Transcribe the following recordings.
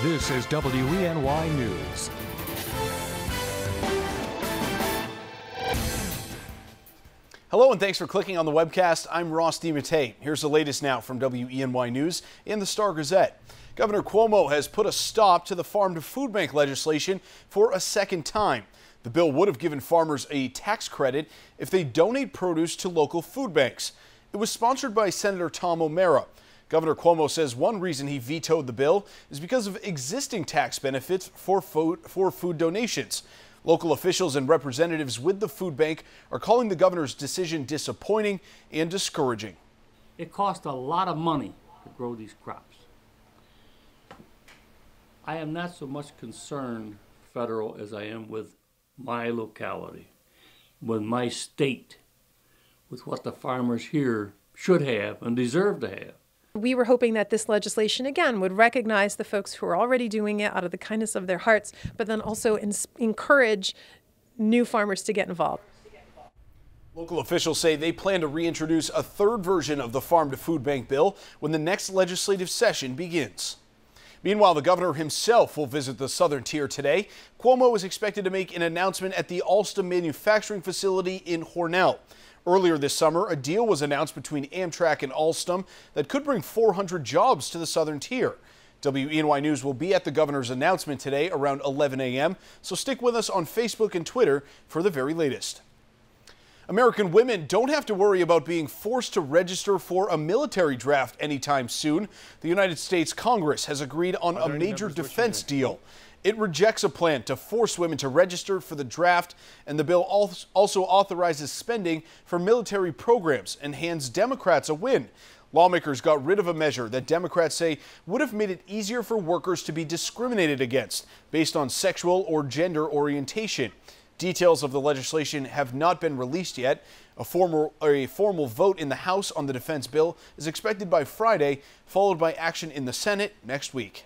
This is WENY News. Hello and thanks for clicking on the webcast. I'm Ross DiMattei. Here's the latest now from WENY News and the Star-Gazette. Governor Cuomo has put a stop to the farm-to-food bank legislation for a second time. The bill would have given farmers a tax credit if they donate produce to local food banks. It was sponsored by Senator Tom O'Mara. Governor Cuomo says one reason he vetoed the bill is because of existing tax benefits for food donations. Local officials and representatives with the food bank are calling the governor's decision disappointing and discouraging. It costs a lot of money to grow these crops. I am not so much concerned, federal, as I am with my locality, with my state, with what the farmers here should have and deserve to have. We were hoping that this legislation, again, would recognize the folks who are already doing it out of the kindness of their hearts, but then also encourage new farmers to get involved. Local officials say they plan to reintroduce a third version of the Farm to Food Bank bill when the next legislative session begins. Meanwhile, the governor himself will visit the southern tier today. Cuomo is expected to make an announcement at the Alstom manufacturing facility in Hornell. Earlier this summer, a deal was announced between Amtrak and Alstom that could bring 400 jobs to the southern tier. WENY News will be at the governor's announcement today around 11 a.m., so stick with us on Facebook and Twitter for the very latest. American women don't have to worry about being forced to register for a military draft anytime soon. The United States Congress has agreed on a major defense deal. It rejects a plan to force women to register for the draft, and the bill also authorizes spending for military programs and hands Democrats a win. Lawmakers got rid of a measure that Democrats say would have made it easier for workers to be discriminated against based on sexual or gender orientation. Details of the legislation have not been released yet. A formal vote in the House on the defense bill is expected by Friday, followed by action in the Senate next week.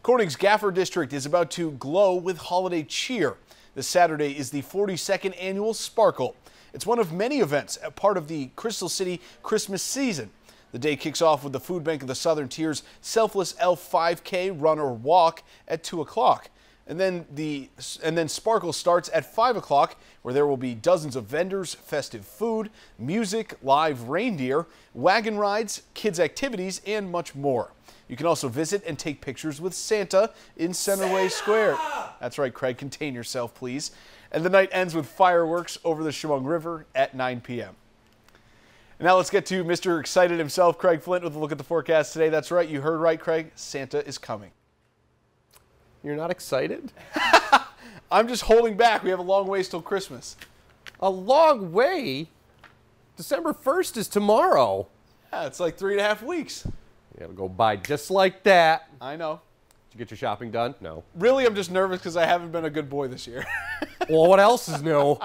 Corning's Gaffer District is about to glow with holiday cheer. This Saturday is the 42nd annual Sparkle. It's one of many events, a part of the Crystal City Christmas season. The day kicks off with the Food Bank of the Southern Tier's Selfless Elf 5K run or walk at 2 o'clock. And then Sparkle starts at 5 o'clock, where there will be dozens of vendors, festive food, music, live reindeer, wagon rides, kids' activities, and much more. You can also visit and take pictures with Santa in Centerway Square. That's right, Craig, contain yourself, please. And the night ends with fireworks over the Chemung River at 9 p.m. And now let's get to Mr. Excited himself, Craig Flint, with a look at the forecast today. That's right, you heard right, Craig. Santa is coming. You're not excited? I'm just holding back. We have a long ways till Christmas. A long way? December 1st is tomorrow. Yeah, it's like 3.5 weeks. It'll go by just like that. I know. Did you get your shopping done? No. Really, I'm just nervous because I haven't been a good boy this year. Well, what else is new?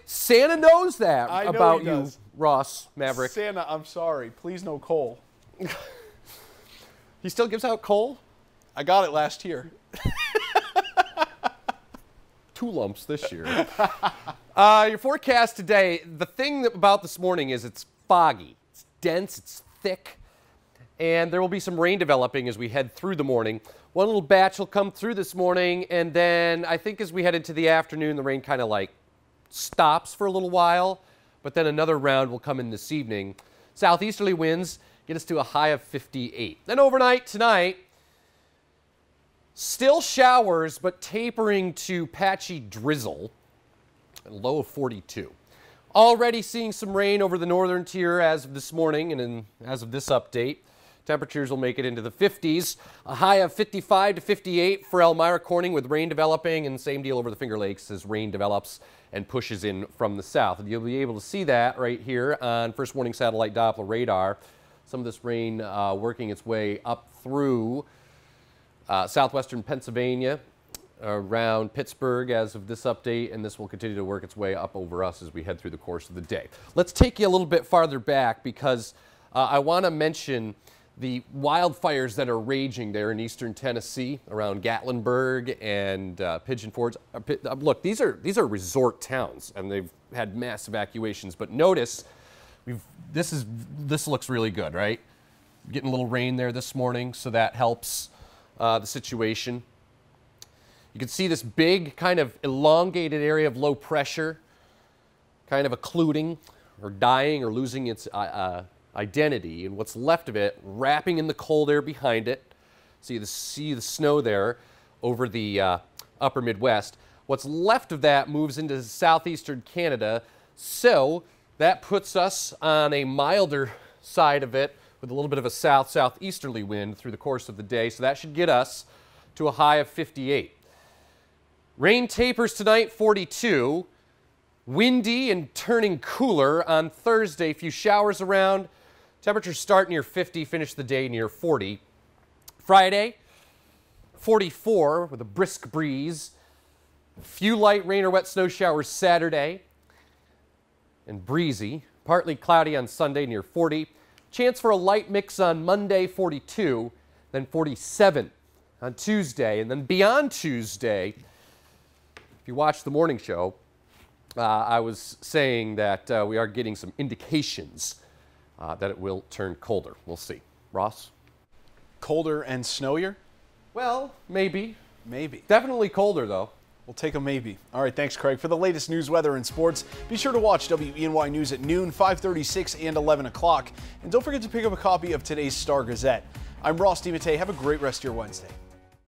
Santa knows that I know about he you, does. Ross Maverick. Santa, I'm sorry. Please no coal. He still gives out coal? I got it last year. 2 lumps this year. Your forecast today, the thing about this morning is it's foggy. It's dense, it's thick, and there will be some rain developing as we head through the morning. One little batch will come through this morning, and then I think as we head into the afternoon, the rain kind of like stops for a little while, but then another round will come in this evening. Southeasterly winds get us to a high of 58. Then overnight tonight, still showers, but tapering to patchy drizzle, a low of 42. Already seeing some rain over the northern tier as of this morning and as of this update. Temperatures will make it into the 50s. A high of 55 to 58 for Elmira Corning with rain developing, and same deal over the Finger Lakes as rain develops and pushes in from the south. And you'll be able to see that right here on First Warning Satellite Doppler radar. Some of this rain working its way up through southwestern Pennsylvania, around Pittsburgh as of this update, and this will continue to work its way up over us as we head through the course of the day. Let's take you a little bit farther back because I want to mention the wildfires that are raging there in eastern Tennessee around Gatlinburg and Pigeon Forge. Look, these are resort towns, and they've had mass evacuations. But notice, this looks really good, right? Getting a little rain there this morning, so that helps. the situation. You can see this big kind of elongated area of low pressure kind of occluding or dying or losing its identity, and what's left of it wrapping in the cold air behind it. So you see the snow there over the upper Midwest. What's left of that moves into southeastern Canada, so that puts us on a milder side of it with a little bit of a southeasterly wind through the course of the day, so that should get us to a high of 58. Rain tapers tonight, 42. Windy and turning cooler on Thursday. A few showers around. Temperatures start near 50, finish the day near 40. Friday, 44 with a brisk breeze. A few light rain or wet snow showers Saturday. And breezy. Partly cloudy on Sunday near 40. Chance for a light mix on Monday, 42. Then 47 on Tuesday. And then beyond Tuesday, if you watch the morning show, I was saying that we are getting some indications that it will turn colder. We'll see. Ross? Colder and snowier? Well, maybe. Maybe. Definitely colder, though. We'll take a maybe. All right, thanks, Craig. For the latest news, weather, and sports, be sure to watch WENY News at noon, 5:36, and 11 o'clock. And don't forget to pick up a copy of today's Star Gazette. I'm Ross DiMattei. Have a great rest of your Wednesday.